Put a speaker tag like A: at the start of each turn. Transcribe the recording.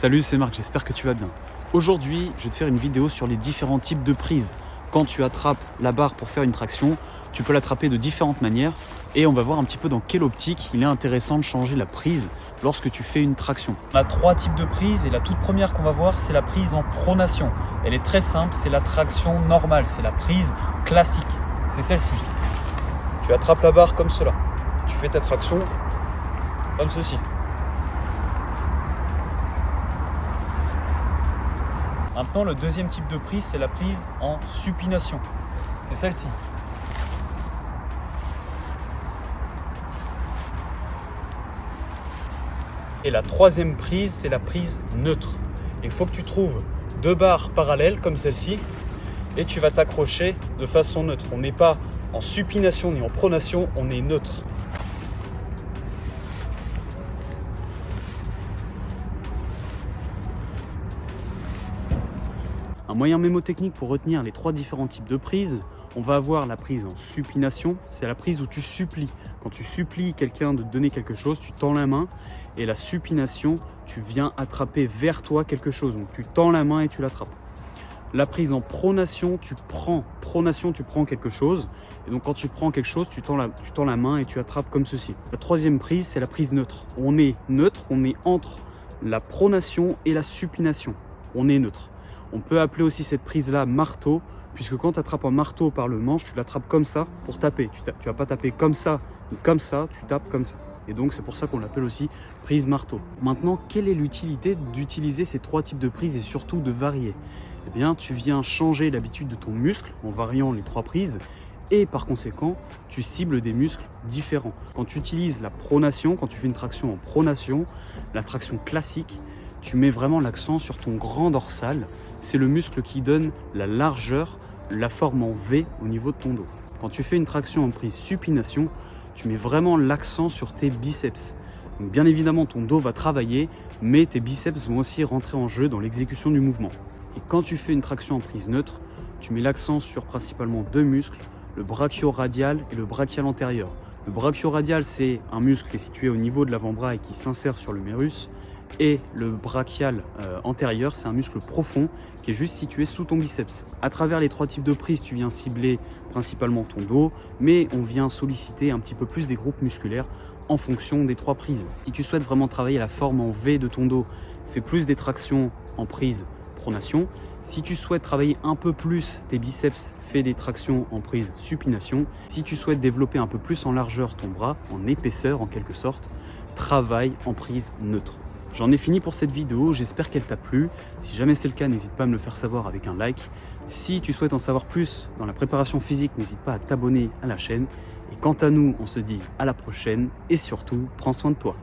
A: Salut, c'est Marc, j'espère que tu vas bien. Aujourd'hui, je vais te faire une vidéo sur les différents types de prises. Quand tu attrapes la barre pour faire une traction, tu peux l'attraper de différentes manières et on va voir un petit peu dans quelle optique il est intéressant de changer la prise lorsque tu fais une traction. On a trois types de prises et la toute première qu'on va voir, c'est la prise en pronation. Elle est très simple, c'est la traction normale, c'est la prise classique. C'est celle-ci. Tu attrapes la barre comme cela. Tu fais ta traction comme ceci. Maintenant, le deuxième type de prise, c'est la prise en supination. C'est celle-ci. Et la troisième prise, c'est la prise neutre. Il faut que tu trouves deux barres parallèles comme celle-ci et tu vas t'accrocher de façon neutre. On n'est pas en supination ni en pronation, on est neutre. Un moyen mémotechnique pour retenir les trois différents types de prises, on va avoir la prise en supination, c'est la prise où tu supplies. Quand tu supplies quelqu'un de te donner quelque chose, tu tends la main, et la supination, tu viens attraper vers toi quelque chose, donc tu tends la main et tu l'attrapes. La prise en pronation, tu prends quelque chose, et donc quand tu prends quelque chose, tu tends la main et tu attrapes comme ceci. La troisième prise, c'est la prise neutre. On est neutre, on est entre la pronation et la supination. On est neutre. On peut appeler aussi cette prise-là marteau, puisque quand tu attrapes un marteau par le manche, tu l'attrapes comme ça pour taper. Tu ne vas pas taper comme ça, tu tapes comme ça. Et donc c'est pour ça qu'on l'appelle aussi prise marteau. Maintenant, quelle est l'utilité d'utiliser ces trois types de prises et surtout de varier? Eh bien, tu viens changer l'habitude de ton muscle en variant les trois prises et par conséquent, tu cibles des muscles différents. Quand tu utilises la pronation, quand tu fais une traction en pronation, la traction classique, tu mets vraiment l'accent sur ton grand dorsal. C'est le muscle qui donne la largeur, la forme en V au niveau de ton dos. Quand tu fais une traction en prise supination, tu mets vraiment l'accent sur tes biceps. Donc bien évidemment, ton dos va travailler, mais tes biceps vont aussi rentrer en jeu dans l'exécution du mouvement. Et quand tu fais une traction en prise neutre, tu mets l'accent sur principalement deux muscles, le brachio-radial et le brachial antérieur. Le brachio-radial, c'est un muscle qui est situé au niveau de l'avant-bras et qui s'insère sur le mérus. Et le brachial antérieur, c'est un muscle profond qui est juste situé sous ton biceps. À travers les trois types de prises, tu viens cibler principalement ton dos, mais on vient solliciter un petit peu plus des groupes musculaires en fonction des trois prises. Si tu souhaites vraiment travailler la forme en V de ton dos, fais plus des tractions en prise pronation. Si tu souhaites travailler un peu plus tes biceps, fais des tractions en prise supination. Si tu souhaites développer un peu plus en largeur ton bras, en épaisseur en quelque sorte, travaille en prise neutre. J'en ai fini pour cette vidéo, j'espère qu'elle t'a plu. Si jamais c'est le cas, n'hésite pas à me le faire savoir avec un like. Si tu souhaites en savoir plus dans la préparation physique, n'hésite pas à t'abonner à la chaîne. Et quant à nous, on se dit à la prochaine et surtout, prends soin de toi.